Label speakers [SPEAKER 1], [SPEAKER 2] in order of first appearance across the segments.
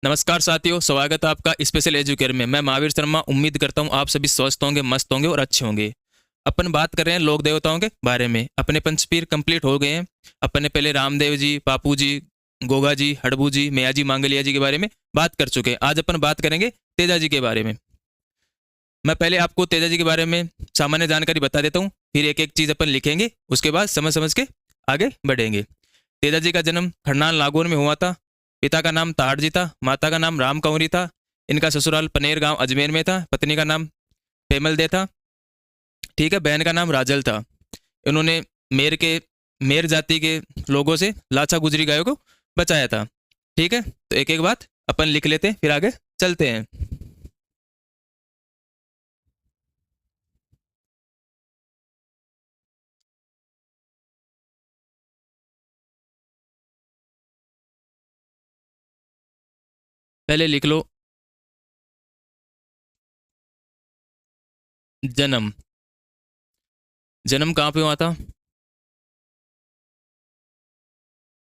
[SPEAKER 1] नमस्कार साथियों, स्वागत है आपका स्पेशल एजुकेयर में। मैं महावीर शर्मा। उम्मीद करता हूँ आप सभी स्वस्थ होंगे, मस्त होंगे और अच्छे होंगे। अपन बात कर रहे हैं लोक देवताओं के बारे में। अपने पंचपीर कंप्लीट हो गए हैं। अपन ने पहले रामदेव जी, बापू जी, गोगा जी, हड़बू जी, मैया जी, मांगलिया जी के बारे में बात कर चुके हैं। आज अपन बात करेंगे तेजा जी के बारे में। मैं पहले आपको तेजा जी के बारे में सामान्य जानकारी बता देता हूँ, फिर एक एक चीज़ अपन लिखेंगे, उसके बाद समझ समझ के आगे बढ़ेंगे। तेजा जी का जन्म खरनाल नागौर में हुआ था। पिता का नाम ताहड़ जी था, माता का नाम राम कंवरी था। इनका ससुराल पनेर गांव अजमेर में था। पत्नी का नाम पेमल दे था। ठीक है, बहन का नाम राजल था। इन्होंने मेर के मेर जाति के लोगों से लाचा गुजरी गायों को बचाया था। ठीक है, तो एक एक बात अपन लिख लेते हैं, फिर आगे चलते हैं। पहले लिख लो जन्म। जन्म कहाँ पे हुआ था?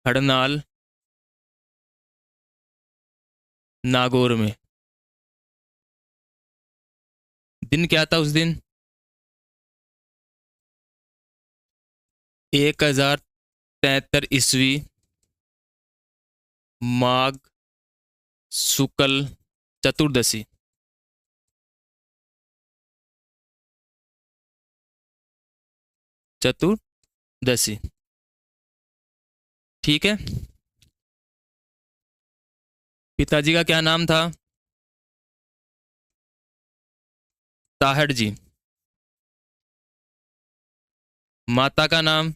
[SPEAKER 1] हड़नाल नागौर में। दिन क्या था उस दिन? 1073 ईस्वी, माघ शुक्ल चतुर्दशी। चतुर्दशी। ठीक है। पिताजी का क्या नाम था? ताहड़ जी। माता का नाम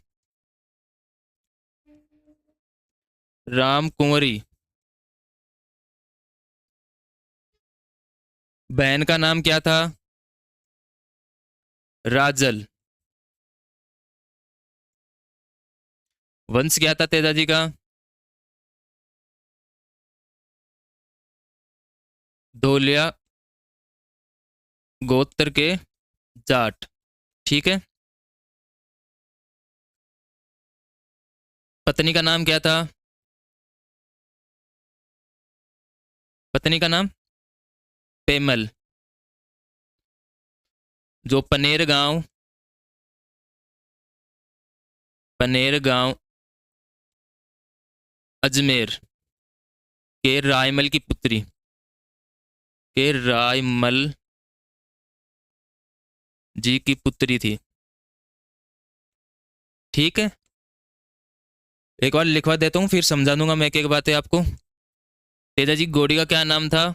[SPEAKER 1] राम कुंवरी। बहन का नाम क्या था? राजल। वंश क्या था तेजाजी का? धोलिया गोत्र के जाट। ठीक है। पत्नी का नाम क्या था? पत्नी का नाम पेमल, जो पनेर गांव अजमेर के रायमल की पुत्री, के रायमल जी की पुत्री थी। ठीक है। एक बार लिखवा देता हूँ, फिर समझा दूंगा मैं एक एक बातें आपको। तेजाजी गोड़ी का क्या नाम था?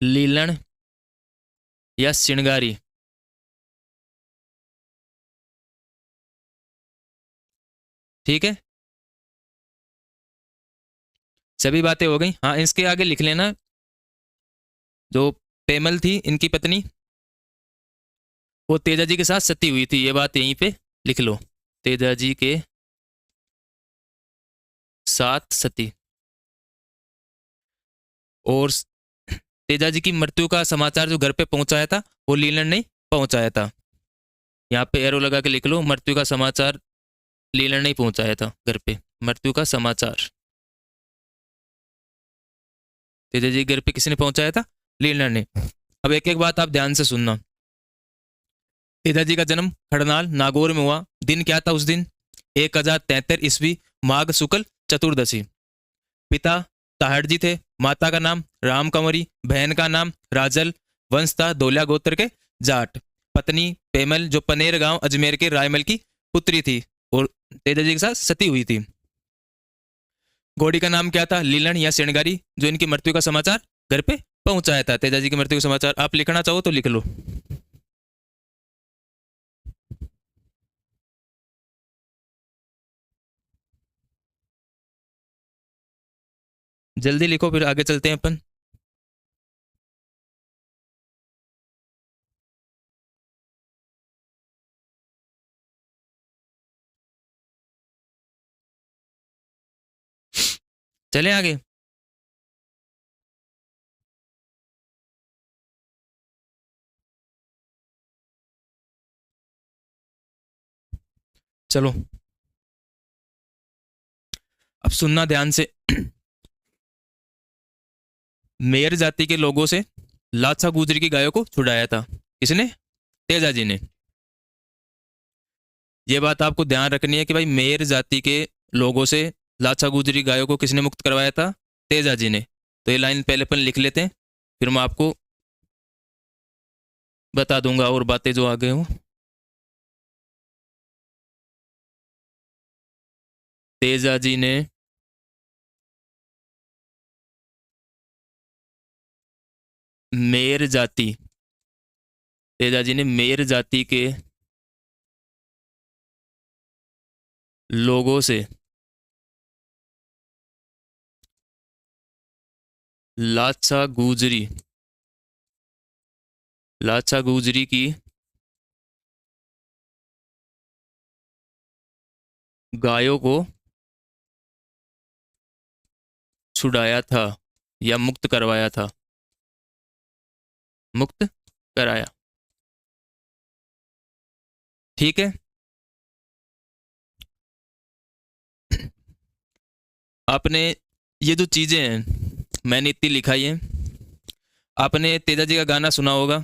[SPEAKER 1] लीलन या सिणगारी। ठीक है, सभी बातें हो गई। हाँ, इसके आगे लिख लेना, जो पेमल थी इनकी पत्नी, वो तेजाजी के साथ सती हुई थी। ये बात यहीं पे लिख लो, तेजाजी के साथ सती। और तेजाजी की मृत्यु का समाचार जो घर पे पहुंचाया था, वो लीलन ने पहुंचाया था। यहाँ पे एरो लगा के लिख लो, मृत्यु का समाचार लीलन ने पहुंचाया था घर पे। मृत्यु का समाचार तेजाजी के घर पे किसने पहुंचाया था? लीलन ने। अब एक एक बात आप ध्यान से सुनना। तेजाजी का जन्म खड़नाल नागौर में हुआ। दिन क्या था उस दिन? 1073 ईस्वी, माघ शुक्ल चतुर्दशी। पिता ताहड़ जी थे। माता का नाम राम कंवरी। बहन का नाम राजल। वंश था धोलिया गोत्र के जाट। पत्नी पेमल, जो पनेर गांव अजमेर के रायमल की पुत्री थी और तेजाजी के साथ सती हुई थी। घोड़ी का नाम क्या था? लीलन या सेणगारी, जो इनकी मृत्यु का समाचार घर पे पहुंचाया था। तेजाजी की मृत्यु का समाचार आप लिखना चाहो तो लिख लो। जल्दी लिखो, फिर आगे चलते हैं अपन। चलें आगे। चलो, अब सुनना ध्यान से। मेयर जाति के लोगों से लाछा गुजरी की गायों को छुड़ाया था। किसने? तेजा जी ने। ये बात आपको ध्यान रखनी है कि भाई मेयर जाति के लोगों से लाछा गुजरी गायों को किसने मुक्त करवाया था? तेजा जी ने। तो ये लाइन पहले अपन लिख लेते हैं, फिर मैं आपको बता दूंगा और बातें जो आगे हो। तेजा जी ने मेयर जाति, तेजा जी ने मेयर जाति के लोगों से लाछा गुजरी, लाछा गुजरी की गायों को छुड़ाया था या मुक्त करवाया था। मुक्त कराया, ठीक है। आपने ये जो चीजें हैं मैंने इतनी लिखाई है। आपने तेजा जी का गाना सुना होगा,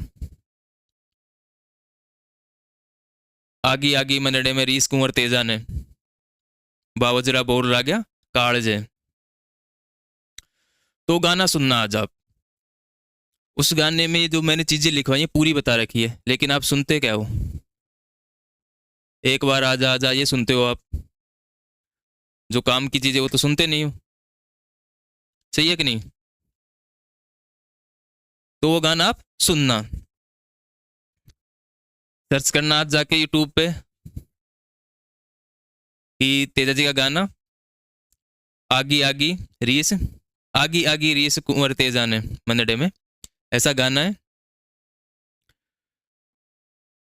[SPEAKER 1] आगी आगी मनड़े में रीस कुंवर तेजा ने, बावजरा बोल रहा गया कालजे। तो गाना सुनना आज आप। उस गाने में जो मैंने चीजें लिखवाई हैं पूरी बता रखी है, लेकिन आप सुनते क्या हो? एक बार आजा आजा ये सुनते हो आप, जो काम की चीजें वो तो सुनते नहीं हो। सही है कि नहीं? तो वो गाना आप सुनना, सर्च करना आज जाके यूट्यूब पे कि तेजा जी का गाना आगी आगी रीस, आगी आगी रीस कुंवर तेजा ने मनडे में, ऐसा गाना है।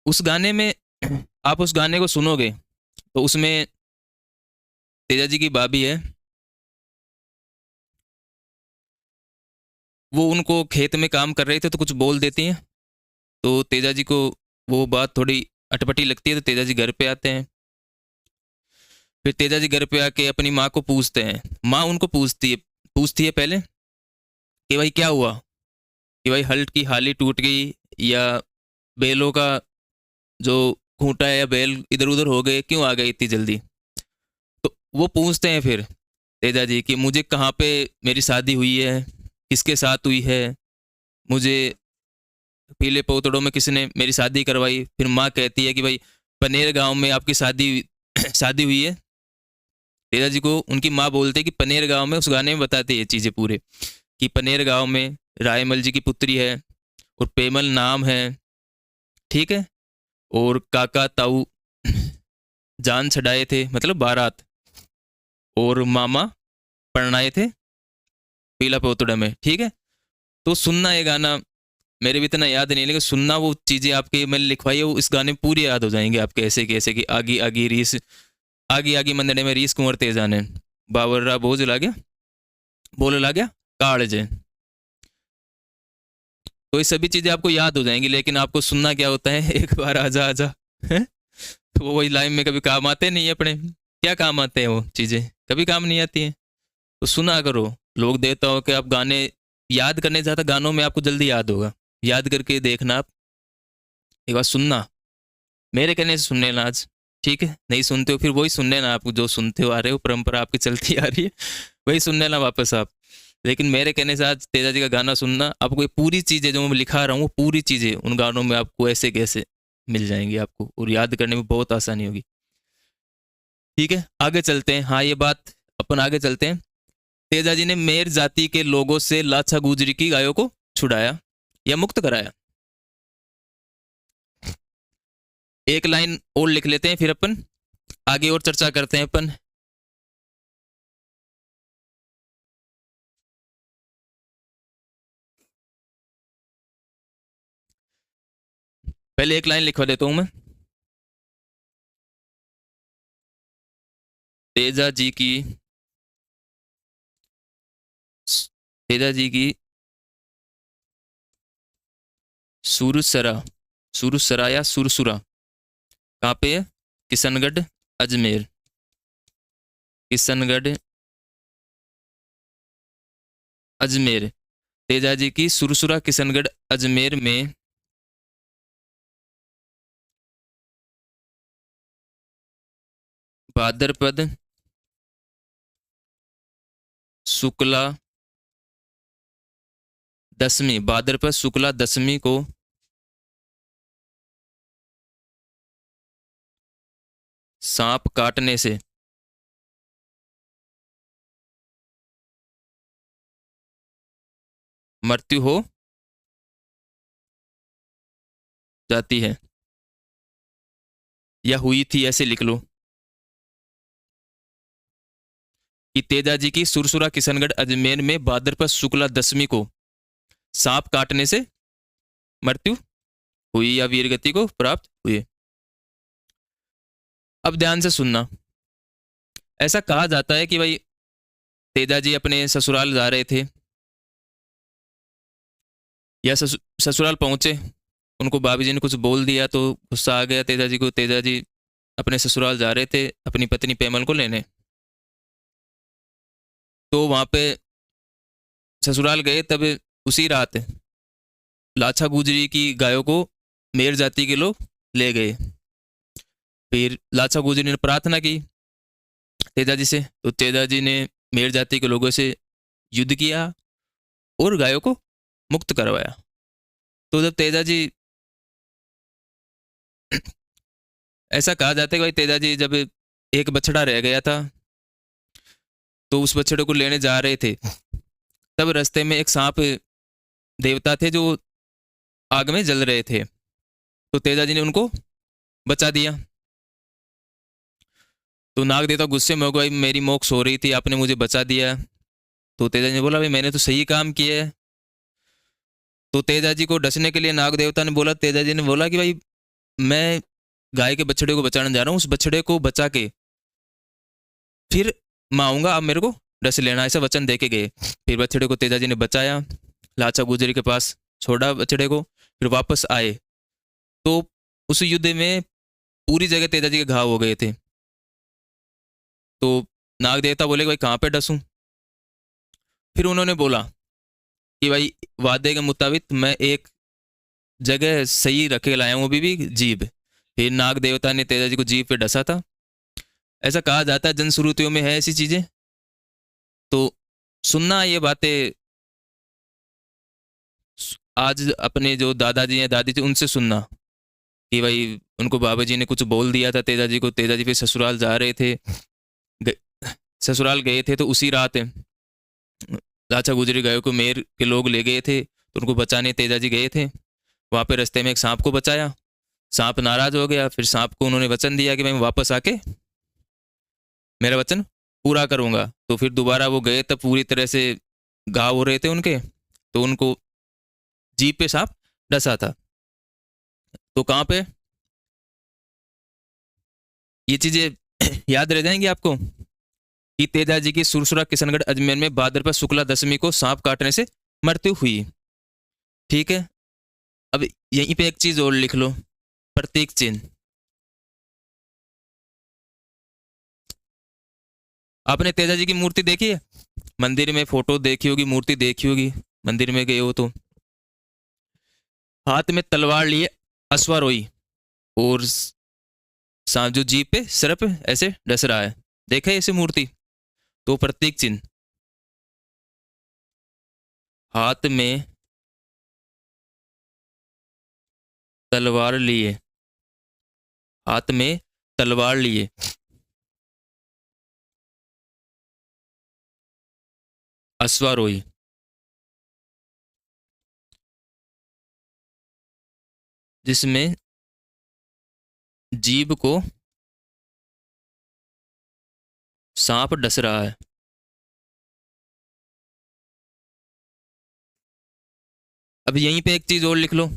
[SPEAKER 1] उस गाने में आप उस गाने को सुनोगे तो उसमें तेजा जी की भाभी है, वो उनको खेत में काम कर रहे थे तो कुछ बोल देती हैं, तो तेजा जी को वो बात थोड़ी अटपटी लगती है, तो तेजा जी घर पे आते हैं। फिर तेजा जी घर पे आके अपनी माँ को पूछते हैं, माँ उनको पूछती है पहले कि भाई क्या हुआ, कि भाई हल्ट की हाली टूट गई या बैलों का जो खूंटा है या बैल इधर उधर हो गए, क्यों आ गए इतनी जल्दी। तो वो पूछते हैं फिर तेजा जी कि मुझे कहाँ पे मेरी शादी हुई है, किसके साथ हुई है, मुझे पीले पोतड़ों में किसने मेरी शादी करवाई। फिर माँ कहती है कि भाई पनेर गांव में आपकी शादी शादी हुई है। तेजा जी को उनकी माँ बोलते हैं कि पनेर गांव में, उस गाने में बताते हैं ये चीज़ें पूरे कि पनेर गांव में रायमल जी की पुत्री है और पेमल नाम है, ठीक है। और काका ताऊ जान छड़ाए थे, मतलब बारात, और मामा पढ़नाए थे पीला पोतड़ा में, ठीक है। तो सुनना ये गाना, मेरे भी इतना याद नहीं लेकिन सुनना, वो चीज़ें आपके मैंने लिखवाई है वो इस गाने में पूरी याद हो जाएंगे आपके, ऐसे कि ऐसे कि आगी आगी रीस, आगी आगी मंदड़े में रीस कुंवर तेजाने, बाबर्रा बोझ ला गया बोल ला गया कालजे। तो ये सभी चीज़ें आपको याद हो जाएंगी, लेकिन आपको सुनना क्या होता है, एक बार आजा आजा है? तो वो वही लाइन में कभी काम आते नहीं है अपने, क्या काम आते हैं वो चीज़ें, कभी काम नहीं आती हैं। तो सुना करो। लोग देता हो कि आप गाने याद करने ज़्यादा, गानों में आपको जल्दी याद होगा, याद करके देखना आप, एक बार सुनना, मेरे कहने से सुन लेना आज, ठीक है। नहीं सुनते हो फिर वही सुन लेना, आप जो सुनते हो आ रहे हो, परंपरा आपकी चलती आ रही है, वही सुन लेना वापस आप। लेकिन मेरे कहने से आज तेजा जी का गाना सुनना, आपको ये पूरी चीज़ें जो मैं लिखा रहा हूँ पूरी चीज़ें उन गानों में आपको ऐसे कैसे मिल जाएंगी आपको, और याद करने में बहुत आसानी होगी, ठीक है। आगे चलते हैं, हाँ ये बात अपन आगे चलते हैं। तेजा जी ने मेर जाति के लोगों से लाछा गुजरी की गायों को छुड़ाया या मुक्त कराया। एक लाइन और लिख लेते हैं फिर अपन आगे और चर्चा करते हैं अपन। पहले एक लाइन लिखवा देता हूं मैं। तेजा जी की, तेजा जी की सुरसरा, सुरसरा या सुरसुरा कहाँ पे है? किशनगढ़ अजमेर, किशनगढ़ अजमेर, तेजा जी की सुरसुरा किशनगढ़ अजमेर में भाद्रपद शुक्ला दशमी, भाद्रपद शुक्ला दशमी को सांप काटने से मृत्यु हो जाती है, या हुई थी, ऐसे लिख लो कि तेजा जी की सुरसुरा किशनगढ़ अजमेर में भाद्रपद शुक्ला दशमी को सांप काटने से मृत्यु हुई या वीरगति को प्राप्त हुई। अब ध्यान से सुनना। ऐसा कहा जाता है कि भाई तेजा जी अपने ससुराल जा रहे थे, या ससुराल पहुंचे, उनको भाभी जी ने कुछ बोल दिया तो गुस्सा आ गया तेजा जी को। तेजा जी अपने ससुराल जा रहे थे अपनी पत्नी पेमल को लेने, तो वहां पे ससुराल गए, तब उसी रात लाछा गुजरी की गायों को मेर जाति के लोग ले गए। फिर लाछा गुजरी ने प्रार्थना की तेजा जी से, तो तेजा जी ने मेर जाति के लोगों से युद्ध किया और गायों को मुक्त करवाया। तो जब तेजा जी ऐसा कहा जाता है कि भाई तेजा जी जब एक बछड़ा रह गया था तो उस बछड़े को लेने जा रहे थे, तब रास्ते में एक सांप देवता थे जो आग में जल रहे थे, तो तेजा जी ने उनको बचा दिया। तो नाग देवता गुस्से में हो गया, भाई मेरी मोक्ष हो रही थी, आपने मुझे बचा दिया। तो तेजा जी ने बोला भाई मैंने तो सही काम किया है। तो तेजा जी को डसने के लिए नाग देवता ने बोला, तेजा जी ने बोला कि भाई मैं गाय के बछड़े को बचाने जा रहा हूँ, उस बछड़े को बचा के फिर मैं आऊँगा, आप मेरे को डस लेना, ऐसा वचन दे के गए। फिर बछड़े को तेजा जी ने बचाया, लाचा गुजरी के पास छोड़ा बछड़े को, फिर वापस आए तो उस युद्ध में पूरी जगह तेजा जी के घाव हो गए थे। तो नाग देवता बोले भाई कहाँ पे डसूं? फिर उन्होंने बोला कि भाई वादे के मुताबिक मैं एक जगह सही रखे लाया हूँ अभी भी, जीभ। फिर नाग देवता ने तेजा जी को जीभ पे डसा था। ऐसा कहा जाता है, जनश्रुतियों में है ऐसी चीजें। तो सुनना ये बातें आज अपने जो दादाजी या दादी थे उनसे सुनना कि भाई उनको बाबा जी ने कुछ बोल दिया था तेजा जी को, तेजा जी फिर ससुराल जा रहे थे, ग, ससुराल गए थे तो उसी रात लाचा गुजरी गायों को मेर के लोग ले गए थे, तो उनको बचाने तेजा जी गए थे। वहाँ पे रास्ते में एक सांप को बचाया, सांप नाराज हो गया, फिर सांप को उन्होंने वचन दिया कि मैं वापस आके मेरा वचन पूरा करूंगा। तो फिर दोबारा वो गए, तब पूरी तरह से घाव हो रहे थे उनके, तो उनको जीप पे सांप डसा था। तो कहाँ पे ये चीजें याद रह जाएंगी आपको कि तेजा जी की सुरसुरा किशनगढ़ अजमेर में भाद्रपद शुक्ला दशमी को सांप काटने से मृत्यु हुई। ठीक है, अब यहीं पे एक चीज और लिख लो, प्रतीक चिन्ह। आपने तेजा जी की मूर्ति देखी है? मंदिर में फोटो देखी होगी, मूर्ति देखी होगी, मंदिर में गए हो तो। हाथ में तलवार लिए अश्वारोही, और जो जीप पे सिर्फ ऐसे डस रहा है, देखा है ऐसी मूर्ति? तो प्रतीक चिन्ह, हाथ में तलवार लिए, हाथ में तलवार लिए अश्वारोही, जिसमें जीभ को सांप डस रहा है। अब यहीं पे एक चीज और लिख लो,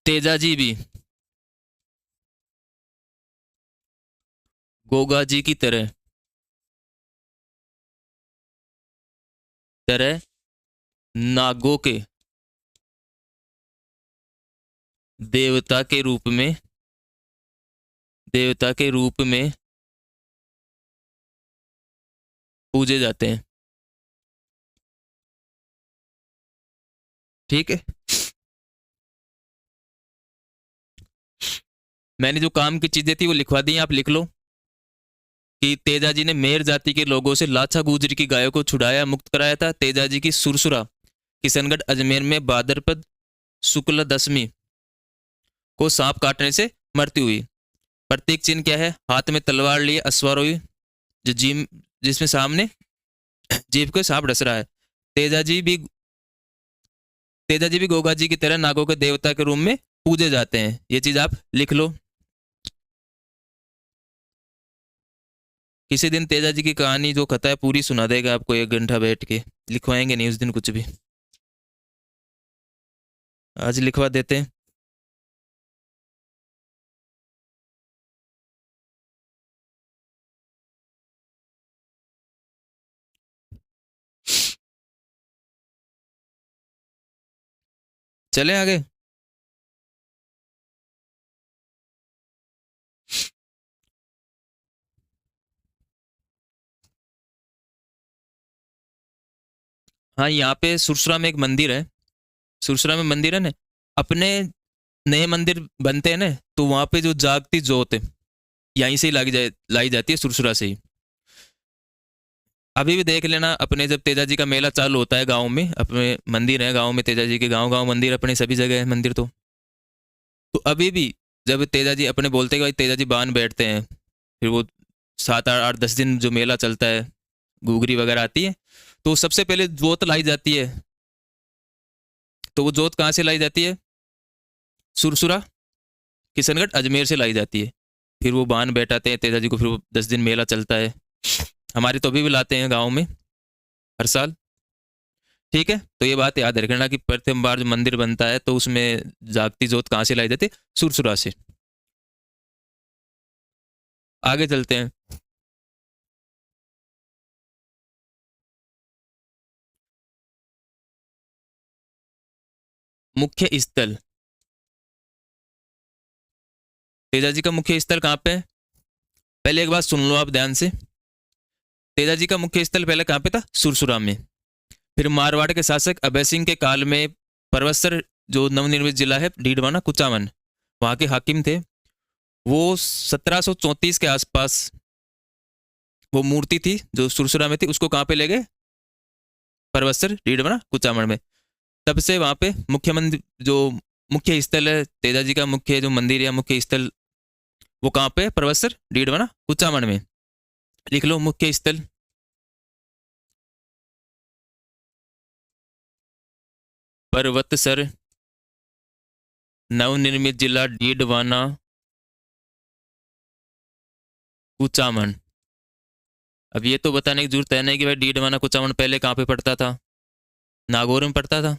[SPEAKER 1] तेजा जी भी गोगा जी की तरह तरह नागों के देवता के रूप में, देवता के रूप में पूजे जाते हैं। ठीक है, मैंने जो काम की चीजें थी वो लिखवा दी, आप लिख लो कि तेजाजी ने मेर जाति के लोगों से लाछा गुजरी की गायों को छुड़ाया, मुक्त कराया था। तेजाजी की सुरसुरा किशनगढ़ अजमेर में भाद्रपद शुक्ल दशमी को सांप काटने से मृत्यु हुई। प्रतीक चिन्ह क्या है? हाथ में तलवार लिए अश्वारोही, जो जीम जिसमें सामने जीभ को सांप डस रहा है। तेजाजी भी तेजाजी भी गोगा जी की तरह नागों के देवता के रूप में पूजे जाते हैं। ये चीज आप लिख लो। किसी दिन तेजाजी की कहानी जो कथा है पूरी सुना देगा आपको, 1 घंटा बैठ के। लिखवाएंगे नहीं उस दिन कुछ भी, आज लिखवा देते हैं। चले आगे। हाँ, यहाँ पे सुरसरा में एक मंदिर है। सुरसरा में मंदिर है ना, अपने नए मंदिर बनते हैं ना, तो वहां पे जो जागती जोत है यहीं से ही लाई जाती है, सुरसुरा से ही। अभी भी देख लेना, अपने जब तेजाजी का मेला चालू होता है गांव में, अपने मंदिर है गांव में, तेजाजी के गांव गांव मंदिर, अपने सभी जगह है मंदिर। तो अभी भी जब तेजाजी अपने बोलते हैं कि भाई तेजाजी बांध बैठते हैं, फिर वो 7 8 10 दिन जो मेला चलता है, घुघरी वगैरह आती है, तो सबसे पहले जोत लाई जाती है। तो वो जोत कहाँ से लाई जाती है? सुरसुरा किशनगढ़ अजमेर से लाई जाती है। फिर वो बांध बैठाते हैं तेजाजी को, फिर वो 10 दिन मेला चलता है। हमारे तो अभी भी लाते हैं गाँव में हर साल। ठीक है, तो ये बात याद रखना कि प्रथम बार जो मंदिर बनता है तो उसमें जागती जोत कहाँ से लाई जाती है? सुरसुरा से। आगे चलते हैं। मुख्य स्थल, तेजाजी का मुख्य स्थल कहाँ पे है? पहले एक बात सुन लो आप ध्यान से। तेजाजी का मुख्य स्थल पहले कहाँ पे था? सुरसुरा में। फिर मारवाड़ के शासक अभय सिंह के काल में परवसर, जो नवनिर्मित जिला है डीडवाना कुचामन, वहां के हाकिम थे। वो 1734 के आसपास वो मूर्ति थी जो सुरसुरा में थी, उसको कहाँ पे ले गए? परवसर डीडवाना कुचामन में। तब से वहां पे मुख्य मंदिर, जो मुख्य स्थल है तेजाजी का, मुख्य जो मंदिर या मुख्य स्थल, वो कहाँ पे? परवसर डीडवाना कुचामन में। लिख लो मुख्य स्थल। पर्वतसर नवनिर्मित जिला डीडवाना कुचामन। अब ये तो बताने की जरूरत है नहीं कि भाई डीडवाना कुचामन पहले कहाँ पे पड़ता था? नागौर में पड़ता था।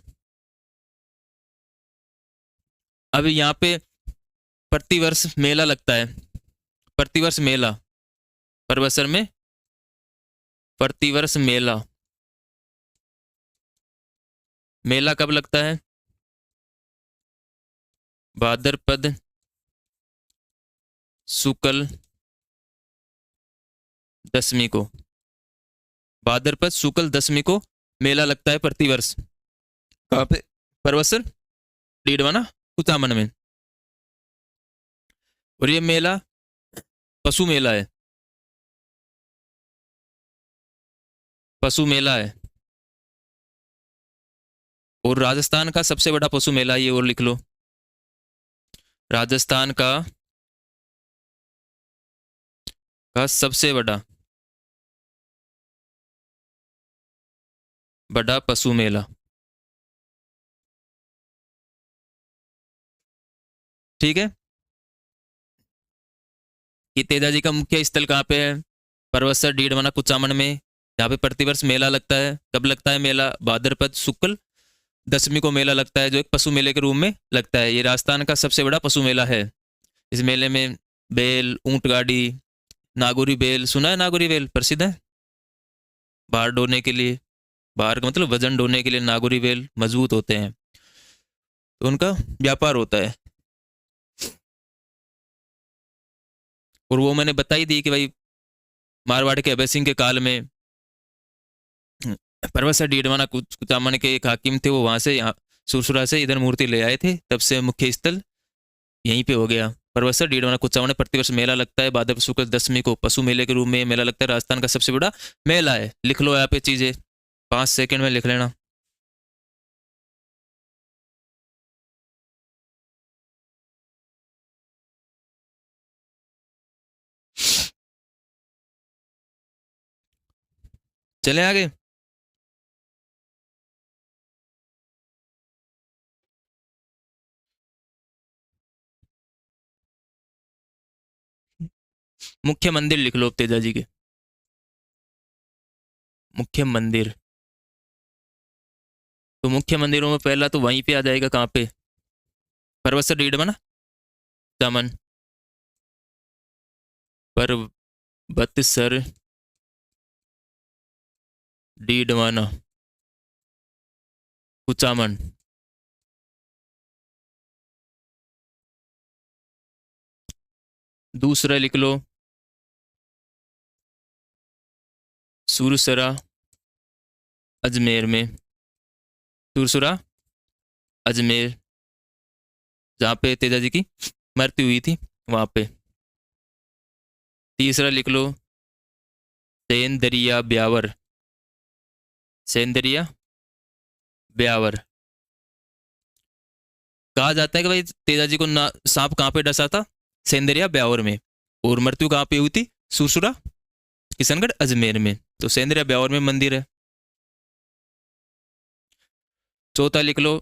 [SPEAKER 1] अब यहाँ पे प्रतिवर्ष मेला लगता है। प्रतिवर्ष मेला परवसर में, प्रतिवर्ष मेला। मेला कब लगता है? भाद्रपद शुक्ल दशमी को। भाद्रपद शुक्ल दशमी को मेला लगता है प्रतिवर्ष। कहाँ पे? परवसर डीडवाना कुचामन में। और ये मेला पशु मेला है, पशु मेला है। और राजस्थान का सबसे बड़ा पशु मेला ये, और लिख लो, राजस्थान का सबसे बड़ा बड़ा पशु मेला। ठीक है, कि तेजाजी का मुख्य स्थल कहाँ पे है? परवसर डीडवाना कुचामन में। यहाँ पे प्रतिवर्ष मेला लगता है। कब लगता है मेला? भाद्रपद शुक्ल दशमी को मेला लगता है, जो एक पशु मेले के रूप में लगता है। ये राजस्थान का सबसे बड़ा पशु मेला है। इस मेले में बैल, ऊंट गाड़ी, नागौरी बैल, सुना है? नागौरी बैल प्रसिद्ध है भार ढोने के लिए। भार का मतलब वजन ढोने के लिए नागौरी बैल मजबूत होते हैं, तो उनका व्यापार होता है। और वो मैंने बताई दी कि भाई मारवाड़ के अभय सिंह के काल में परवत डीडवाना कुचामन के एक हाकिम थे, वो वहां से यहाँ सुरसुरा से इधर मूर्ति ले आए थे, तब से मुख्य स्थल यहीं पे हो गया। परवत्सर डीडवाना कुचामन में प्रतिवर्ष मेला लगता है, भाद्रपद शुक्ल दशमी को पशु मेले के रूप में मेला लगता है, राजस्थान का सबसे बड़ा मेला है। लिख लो यहाँ पे चीजें, 5 सेकंड में लिख लेना। चले आगे। मुख्य मंदिर लिख लो तेजा जी के, मुख्य मंदिर। तो मुख्य मंदिरों में पहला तो वहीं पे आ जाएगा, कहाँ पे, परवत्सर डीडवाना कुचामन, परबतसर डीडवाना कुचामन। दूसरा लिख लो सुरसरा अजमेर में, सुरसुरा अजमेर, जहाँ पे तेजा जी की मृत्यु हुई थी वहाँ पे। तीसरा लिख लो सेंदरिया ब्यावर, सेंदरिया ब्यावर। कहा जाता है कि भाई तेजा जी को ना सांप कहाँ पे डसा था, सेंदरिया ब्यावर में, और मृत्यु कहाँ पे हुई थी, सुरसुरा किशनगढ़ अजमेर में। तो सेंदरिया ब्यावर में मंदिर है। चौथा लिख लो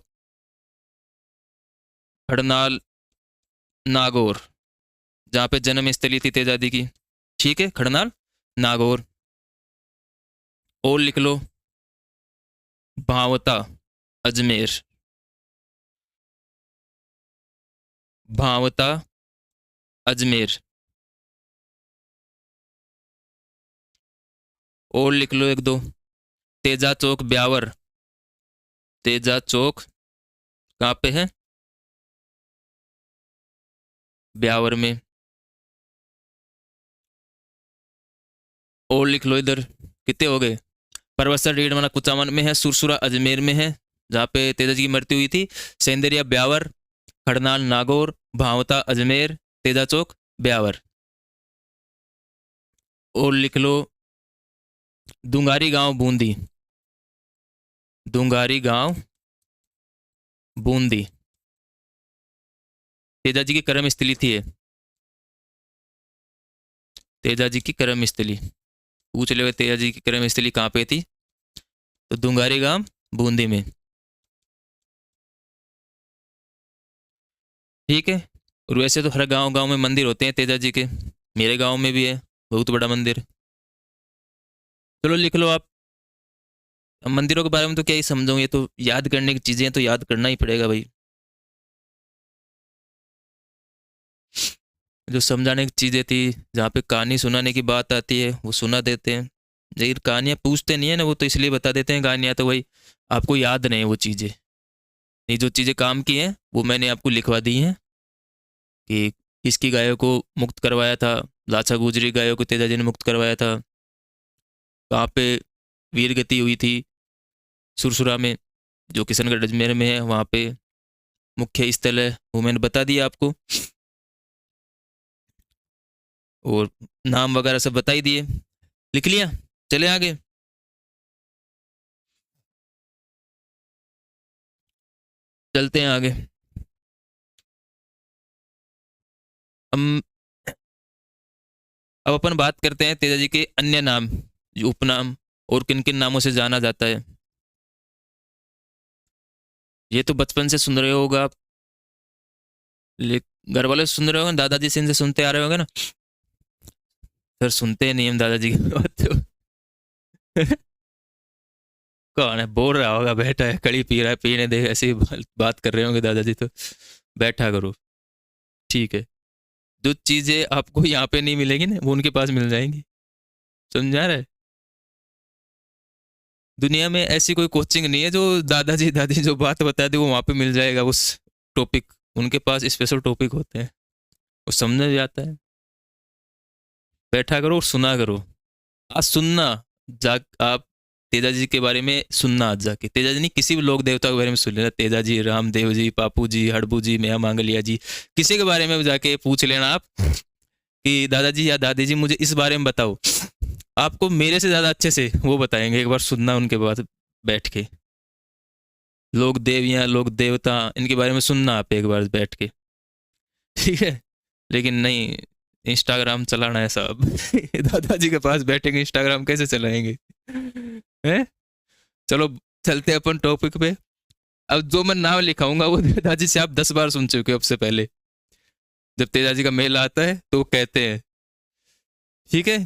[SPEAKER 1] खड़नाल नागौर, जहाँ पे जन्म स्थली थी तेजा दी की, ठीक है, खड़नाल नागौर। और लिख लो भावता अजमेर, भावता अजमेर। और लिख लो एक दो, तेजा चौक ब्यावर, तेजा चौक कहाँ पे है, ब्यावर में। और लिख लो इधर, कितने हो गए, परवत्सर डीडवाना कुचामन में है, सुरसुरा अजमेर में है जहाँ पे तेजा जी की मृत्यु हुई थी, सेंदरिया ब्यावर, खड़नाल नागौर, भावता अजमेर, तेजा चौक ब्यावर। और लिख लो दुंगारी गांव बूंदी, दुंगारी गांव बूंदी तेजा जी की कर्म स्थली थी ये, तेजा जी की कर्म स्थली। पूछ ले तेजा जी की कर्म स्थली कहाँ पे थी, तो दुंगारी गांव बूंदी में, ठीक है। और वैसे तो हर गांव गांव में मंदिर होते हैं तेजा जी के, मेरे गांव में भी है बहुत बड़ा मंदिर। चलो लिख लो आप। अब मंदिरों के बारे में तो क्या ही समझाऊं, ये तो याद करने की चीजें हैं, तो याद करना ही पड़ेगा भाई। जो समझाने की चीजें थी, जहाँ पे कहानी सुनाने की बात आती है वो सुना देते हैं, लेकिन कहानियाँ पूछते नहीं है ना, वो तो इसलिए बता देते हैं कहानियाँ, तो भाई आपको याद नहीं वो चीज़ें। ये जो चीज़ें काम की हैं वो मैंने आपको लिखवा दी हैं, कि किसकी गायों को मुक्त करवाया था, लाचा गुजरी गायों को तेजा जी ने मुक्त करवाया था, कहाँ पे वीर गति हुई थी, सुरसुरा में जो किशनगढ़ अजमेर में है वहाँ पे मुख्य स्थल है, वो मैंने बता दिया आपको। और नाम वगैरह सब बता ही दिए, लिख लिया। चले आगे। चलते हैं आगे। हम अब अपन बात करते हैं तेजा जी के अन्य नाम, जो उपनाम, और किन किन नामों से जाना जाता है। ये तो बचपन से सुन रहे होगा आप, घर वाले सुन रहे होंगे, दादाजी से इनसे सुनते आ रहे होंगे ना। सर सुनते नहीं हम दादाजी की बात तो। कौन है बोल रहा होगा, बैठा है कड़ी पी रहा है, पीने दे, ऐसी बात कर रहे होंगे दादाजी तो। बैठा करो, ठीक है। जो चीजें आपको यहाँ पे नहीं मिलेगी ना वो उनके पास मिल जाएंगी, समझा रहे। दुनिया में ऐसी कोई कोचिंग नहीं है जो दादाजी दादी जो बात बता दे वो वहाँ पे मिल जाएगा उस टॉपिक, उनके पास स्पेशल टॉपिक होते हैं, वो समझ जाता है। बैठा करो और सुना करो। आज सुनना, जाग आप तेजा जी के बारे में सुनना आज जाके, तेजा जी नहीं किसी भी लोक देवता के बारे में सुन लेना, तेजा जी, रामदेव जी, पापू जी, हड़बू जी, मैया मांगलिया जी, किसी के बारे में जाके पूछ लेना आप कि दादाजी या दादी जी मुझे इस बारे में बताओ, आपको मेरे से ज़्यादा अच्छे से वो बताएंगे। एक बार सुनना उनके बाद बैठ के, लोक देवियाँ, लोक देवता, इनके बारे में सुनना आप एक बार बैठ के, ठीक है। लेकिन नहीं, इंस्टाग्राम चलाना है साहब दादाजी के पास बैठेंगे इंस्टाग्राम कैसे चलाएंगे हैं? चलो चलते हैं अपन टॉपिक पे। अब जो मैं नाम लिखाऊंगा वो दादाजी से आप 10 बार सुन चुके हो अब से पहले, जब तेजाजी का मेल आता है तो वो कहते हैं, ठीक है।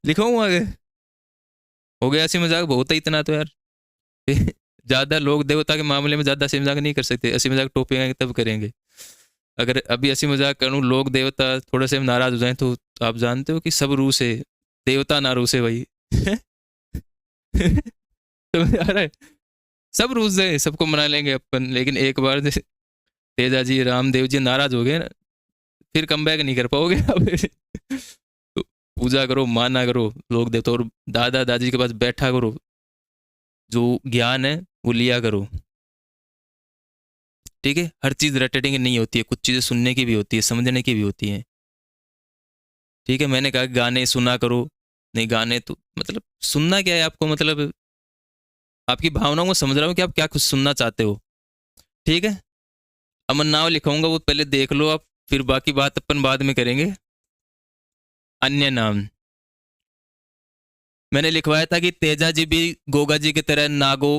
[SPEAKER 1] लिखाऊं आगे? हो गया ऐसी मजाक, बहुत है इतना तो यार ज्यादा लोग देवता के मामले में ज्यादा हंसी मजाक नहीं कर सकते, हंसी मजाक टॉपिक आएंगे तब करेंगे। अगर अभी हंसी मजाक करूं लोग देवता थोड़े से नाराज हो जाए तो आप जानते हो कि सब रूस है, देवता ना रूस है भाई समझ आ रहा है? सब रूस है, सबको मना लेंगे अपन, लेकिन एक बार जैसे तेजा जी, रामदेव जी नाराज हो गए ना, फिर कम बैक नहीं कर पाओगे अब तो पूजा करो, माना करो लोग देवता, और दादा दादी के पास बैठा करो, जो ज्ञान है वो लिया करो, ठीक है। हर चीज़ रटने की नहीं होती है, कुछ चीज़ें सुनने की भी होती है, समझने की भी होती हैं, ठीक है। मैंने कहा गाने सुना करो, नहीं गाने तो मतलब सुनना क्या है आपको, मतलब आपकी भावनाओं को समझ रहा हूँ कि आप क्या कुछ सुनना चाहते हो, ठीक है। अमन नाव लिखाऊंगा वो पहले देख लो आप, फिर बाकी बात अपन बाद में करेंगे। अन्य नाम मैंने लिखवाया था कि तेजा जी भी गोगा जी की तरह नागो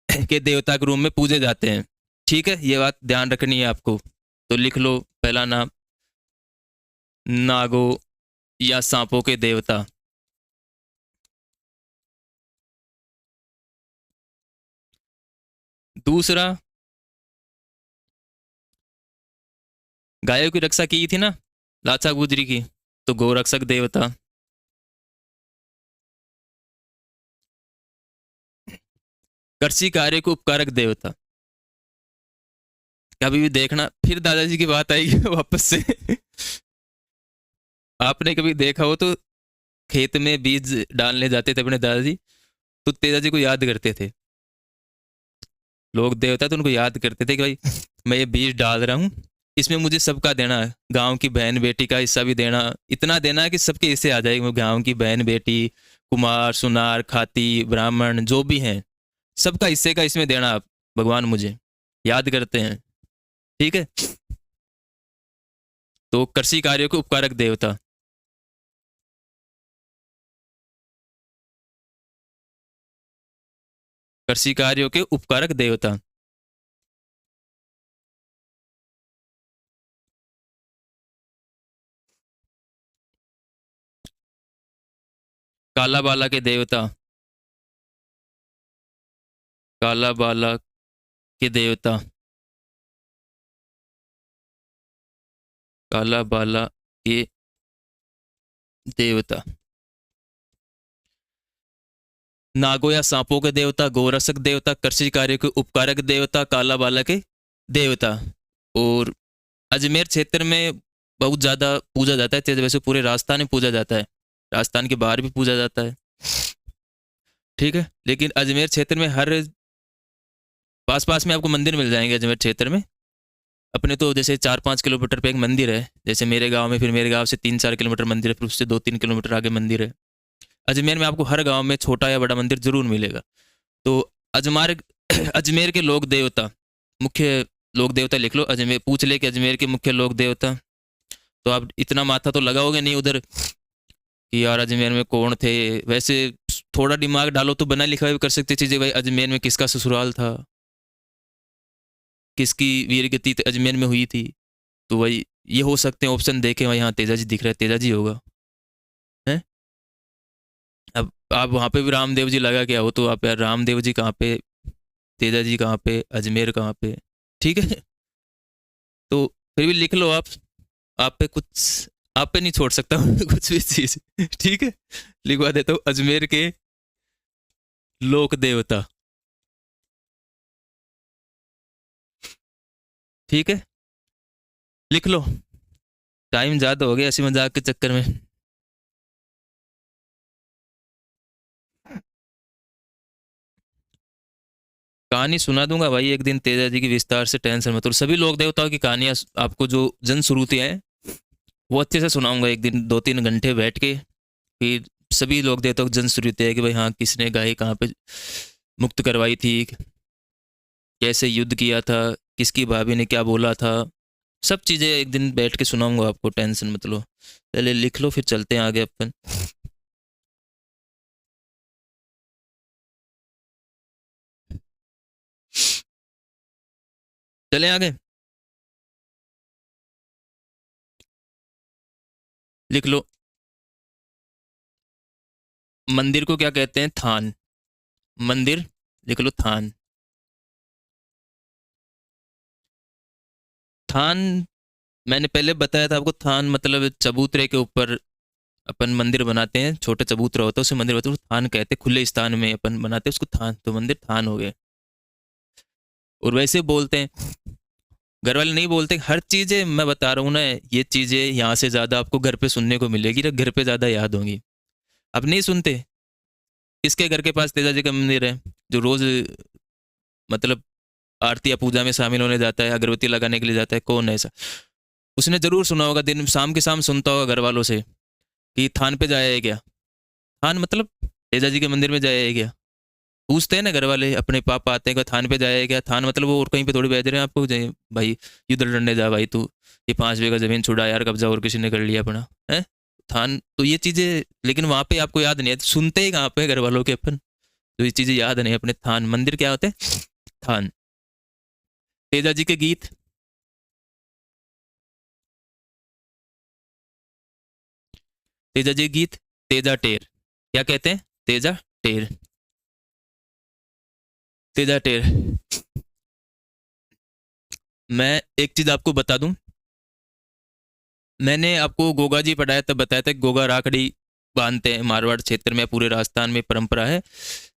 [SPEAKER 1] के देवता के रूप में पूजे जाते हैं, ठीक है। ये बात ध्यान रखनी है आपको, तो लिख लो पहला नाम नागो या सांपों के देवता। दूसरा, गायों की रक्षा की थी ना लाचा गुजरी की, तो गोरक्षक देवता। कृषि कार्य को उपकारक देवता। कभी भी देखना फिर दादाजी की बात आएगी वापस से आपने कभी देखा हो तो खेत में बीज डालने जाते थे अपने दादाजी, तो तेजाजी को याद करते थे, लोग देवता तो उनको याद करते थे कि भाई मैं ये बीज डाल रहा हूँ, इसमें मुझे सबका देना है, गांव की बहन बेटी का हिस्सा भी देना, इतना देना है कि सबके हिस्से आ जाएगी, गांव की बहन बेटी, कुमार सुनार खाती ब्राह्मण जो भी हैं, सबका हिस्से का इसमें देना आप, भगवान मुझे याद करते हैं, ठीक है। तो कृषि कार्यों के उपकारक देवता। कृषि कार्यों के उपकारक देवता। काला बाला के देवता। काला बाला के देवता। काला बाला के देवता। नागो या सांपों के देवता, गोरक्षक देवता, कृषि कार्य के उपकारक देवता, काला बाला के देवता। और अजमेर क्षेत्र में बहुत ज़्यादा पूजा जाता है, जैसे वैसे पूरे राजस्थान में पूजा जाता है, राजस्थान के बाहर भी पूजा जाता है, ठीक है। लेकिन अजमेर क्षेत्र में हर पास पास में आपको मंदिर मिल जाएंगे अजमेर क्षेत्र में। अपने तो जैसे 4-5 किलोमीटर पे एक मंदिर है, जैसे मेरे गांव में, फिर मेरे गांव से 3-4 किलोमीटर मंदिर है, फिर उससे 2-3 किलोमीटर आगे मंदिर है। अजमेर में आपको हर गांव में छोटा या बड़ा मंदिर जरूर मिलेगा। तो अजमेर अजमेर के लोक देवता, मुख्य लोक देवता लिख लो, अजमेर पूछ ले कि अजमेर के मुख्य लोक देवता, तो आप इतना माथा तो लगाओगे नहीं उधर कि यार अजमेर में कौन थे। वैसे थोड़ा दिमाग डालो तो बना लिखा भी कर सकते चीज़ें, भाई अजमेर में किसका ससुराल था, किसकी वीर गति अजमेर में हुई थी, तो वही ये हो सकते हैं ऑप्शन देखे, वहाँ यहाँ तेजा जी दिख रहा है, तेजा जी होगा है। अब आप वहाँ पे भी रामदेव जी लगा के आओ, तो आप यार रामदेव जी कहाँ पे, तेजा जी कहाँ पे, अजमेर कहाँ पे, ठीक है। तो फिर भी लिख लो आप पे कुछ, आप पे नहीं छोड़ सकता हूँ कुछ भी चीज़, ठीक है। लिखवा देता हूँ अजमेर के लोक देवता, ठीक है। लिख लो, टाइम ज़्यादा हो गया ऐसी मजाक के चक्कर में। कहानी सुना दूंगा भाई एक दिन तेजा जी की विस्तार से, टेंशन मत लो। सभी लोक देवताओं की कहानियां आपको जो जन श्रुतियां हैं वो अच्छे से सुनाऊंगा एक दिन, 2-3 घंटे बैठ के। फिर सभी लोक देवताओं की जन श्रुतियां है कि भाई हाँ किसने गाय कहाँ पे मुक्त करवाई थी, कैसे युद्ध किया था, किसकी भाभी ने क्या बोला था, सब चीज़ें एक दिन बैठ के सुनाऊंगा आपको, टेंशन मत लो। पहले लिख लो फिर चलते हैं आगे अपन। चलें आगे। लिख लो। मंदिर को क्या कहते हैं? थान। मंदिर, लिख लो थान। थान, मैंने पहले बताया था आपको, थान मतलब चबूतरे के ऊपर अपन मंदिर बनाते हैं, छोटा चबूतरा होता है उसे मंदिर होता है, उसको थान कहते हैं। खुले स्थान में अपन बनाते हैं उसको थान, तो मंदिर थान हो गए। और वैसे बोलते हैं, घर वाले नहीं बोलते हर चीज़ें, मैं बता रहा हूँ ना, ये चीज़ें यहाँ से ज़्यादा आपको घर पे सुनने को मिलेगी, ना घर पे ज़्यादा याद होंगी। अब नहीं सुनते? किसके घर के पास तेजा जी का मंदिर है जो रोज़ मतलब आरती या पूजा में शामिल होने जाता है, अगरबत्ती लगाने के लिए जाता है? कौन है ऐसा? उसने ज़रूर सुना होगा, दिन शाम के शाम सुनता होगा घर वालों से कि थान पे जाया है क्या। थान मतलब तेजा जी के मंदिर में जाया है क्या? पूछते हैं ना घर वाले, अपने पापा आते हैं कि थान पे जाया है क्या। थान मतलब वो और कहीं पे थोड़ी भेज रहे हैं आपको, भाई इधर डंडे जा भाई तू, ये 5 बीघा जमीन छुड़ा यार, कब्जा और किसी ने कर लिया अपना है। थान तो ये चीज़ें, लेकिन वहाँ पे आपको याद नहीं है, तो सुनते ही कहाँ पे घर वालों के अपन, तो ये चीज़ें याद नहीं अपने। थान मंदिर क्या होते हैं? थान। तेजा जी के गीत, तेजा जी के गीत, तेजा टेर, क्या कहते हैं? तेजा टेर, तेजा टेर। मैं एक चीज़ आपको बता दूं, मैंने आपको गोगा जी पढ़ाया तब बताया था कि गोगा राखड़ी बांधते हैं मारवाड़ क्षेत्र में, पूरे राजस्थान में परंपरा है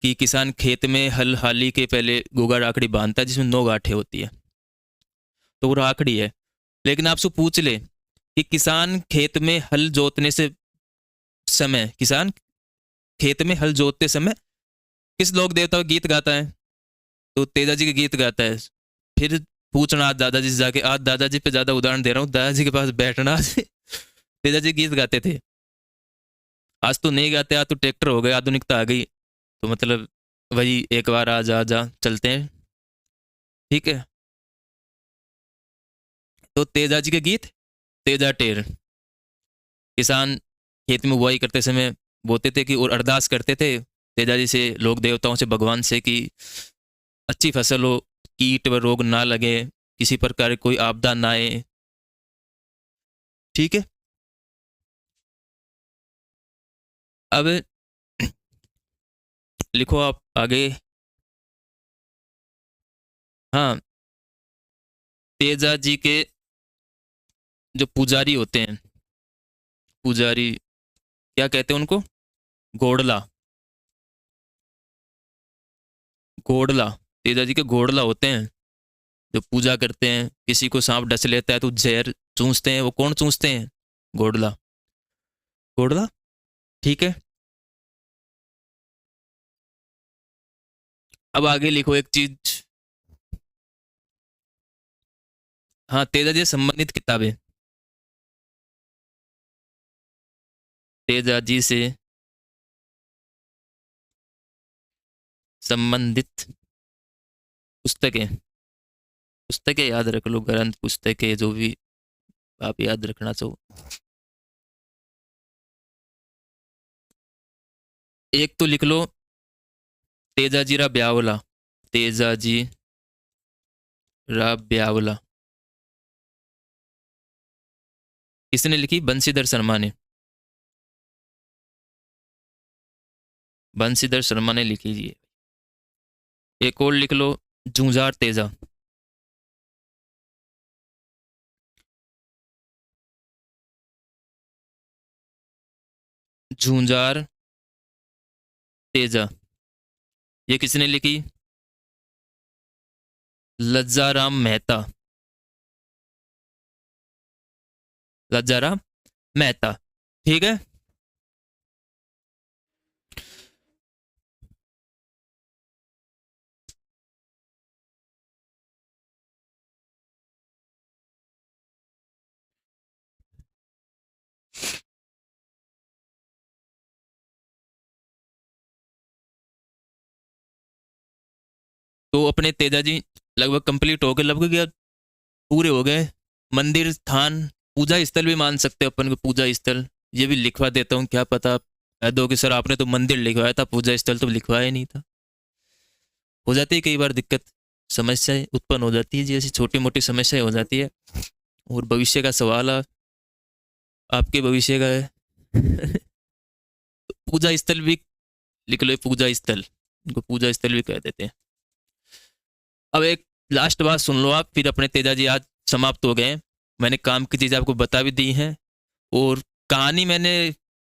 [SPEAKER 1] कि किसान खेत में हल हाली के पहले गोगा राखड़ी बांधता है जिसमें 9 गांठें होती है, तो वो राखड़ी है। लेकिन आपसे पूछ ले कि किसान खेत में हल जोतने से समय, किसान खेत में हल जोतते समय किस लोक देवता का गीत गाता है? तो तेजा जी का गीत गाता है। फिर पूछना आज दादाजी से जाके, आज दादाजी पे ज्यादा उदाहरण दे रहा हूँ, दादाजी के पास बैठना तेजा जी गीत गाते थे। आज तो नहीं गाते, आज तो ट्रैक्टर हो गए, आधुनिकता आ गई, तो मतलब वही एक बार आ जा जा चलते हैं। ठीक है, तो तेजा जी के गीत, तेजा टेर। किसान खेत में बुआई करते समय बोते थे कि, और अरदास करते थे तेजा जी से, लोक देवताओं से, भगवान से कि अच्छी फसल हो, कीट व रोग ना लगे, किसी प्रकार की कोई आपदा ना आए। ठीक है, अब लिखो आप आगे। हाँ, तेजा जी के जो पुजारी होते हैं, पुजारी क्या कहते हैं उनको? घोड़ला, घोड़ला। तेजा जी के घोड़ला होते हैं जो पूजा करते हैं। किसी को सांप डस लेता है तो जहर चूसते हैं, वो कौन चूसते हैं? घोड़ला, घोड़ला। ठीक है, अब आगे लिखो एक चीज। हाँ, तेजा जी से संबंधित किताबें, तेजा जी से संबंधित पुस्तकें, पुस्तकें याद रख लो, ग्रंथ पुस्तकें जो भी आप याद रखना चाहो। एक तो लिख लो तेजाजी रा ब्यावला, तेजाजी रा ब्यावला। किसने लिखी? बंशीधर शर्मा ने, बंशीधर शर्मा ने लिखी जी। एक और लिख लो, जूझार तेजा, जूझार तेजा, ये किसने लिखी? लज्जाराम मेहता, लज्जाराम मेहता। ठीक है, तो अपने तेजा जी लगभग कंप्लीट हो गए, लगभग यार पूरे हो गए। मंदिर स्थान पूजा स्थल भी मान सकते हो अपन को, पूजा स्थल ये भी लिखवा देता हूँ, क्या पता आप कह दो कि सर आपने तो मंदिर लिखवाया था, पूजा स्थल तो लिखवाया नहीं था। हो जाती है कई बार दिक्कत, समस्याएं उत्पन्न हो जाती है, जैसी छोटी मोटी समस्याएं हो जाती है। और भविष्य का सवाल आपके भविष्य का है। पूजा स्थल भी लिख लो, पूजा स्थल, इनको पूजा स्थल भी कह देते हैं। अब एक लास्ट बात सुन लो आप, फिर अपने तेजा जी आज समाप्त हो गए हैं। मैंने काम की चीज़ आपको बता भी दी हैं, और कहानी मैंने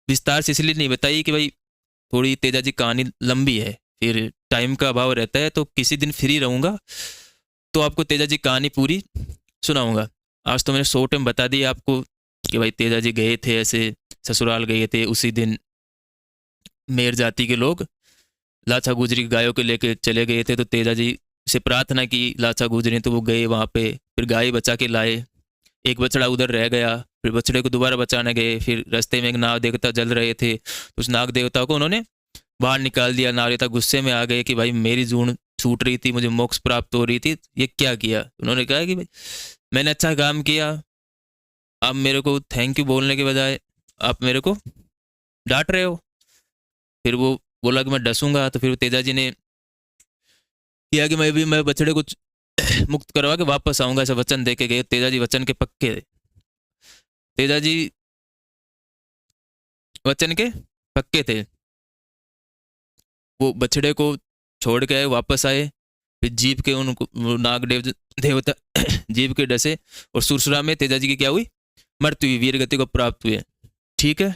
[SPEAKER 1] विस्तार से इसलिए नहीं बताई कि भाई थोड़ी तेजा जी कहानी लंबी है, फिर टाइम का अभाव रहता है, तो किसी दिन फ्री रहूँगा तो आपको तेजा जी कहानी पूरी सुनाऊंगा। आज तो मैंने शॉर्ट में बता दिया आपको कि भाई तेजा जी गए थे ऐसे, ससुराल गए थे उसी दिन, मेर जाति के लोग लाचा गुजरी गायों को लेके चले गए थे, तो तेजा जी से प्रार्थना की लाचा गुजरी, तो वो गए वहाँ पे, फिर गाय बचा के लाए। एक बछड़ा उधर रह गया, फिर बछड़े को दोबारा बचाने गए, फिर रास्ते में एक नाग देवता जल रहे थे, तो उस नाग देवता को उन्होंने बाहर निकाल दिया। नाग देवता गुस्से में आ गए कि भाई मेरी जून छूट रही थी, मुझे मोक्ष प्राप्त हो रही थी, ये क्या किया। उन्होंने कहा कि भाई मैंने अच्छा काम किया, आप मेरे को थैंक यू बोलने के बजाय आप मेरे को डांट रहे हो। फिर वो बोला कि मैं डसूंगा, तो फिर तेजा जी ने किया कि मैं बछड़े को मुक्त करवा के वापस आऊंगा, ऐसा वचन दे के गए। तेजा जी वचन के पक्के थे, तेजा जी वचन के पक्के थे। वो बछड़े को छोड़ के आए, वापस आए, फिर जीप के उनको नाग देवता जीप के डसे, और सुरसुरा में तेजा जी की क्या हुई, मृत्यु हुई, वीर गति को प्राप्त हुए। ठीक है।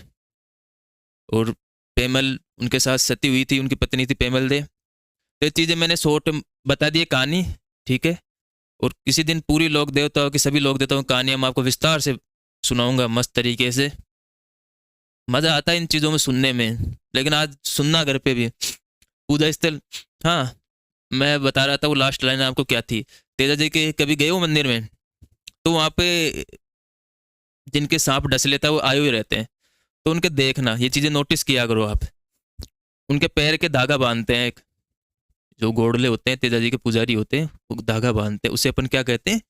[SPEAKER 1] और पेमल उनके साथ सती हुई थी, उनकी पत्नी थी पेमल दे। तो ये चीज़ें मैंने शॉर्ट बता दी कहानी, ठीक है। और किसी दिन पूरी लोक देवताओं की, सभी लोक देवताओं की कहानियाँ मैं आपको विस्तार से सुनाऊंगा मस्त तरीके से। मज़ा आता है इन चीज़ों में सुनने में, लेकिन आज सुनना घर पे भी। पूजा स्थल, हाँ मैं बता रहा था वो लास्ट लाइन आपको क्या थी। तेजा जी के कभी गए हो मंदिर में, तो वहाँ पे जिनके सांप डस लेता है वो आए हुए रहते हैं, तो उनके देखना, ये चीज़ें नोटिस किया करो आप। उनके पैर के धागा बांधते हैं, एक जो गोड़ले होते हैं तेजा जी के पुजारी होते हैं, वो धागा बांधते हैं, उसे अपन क्या कहते हैं,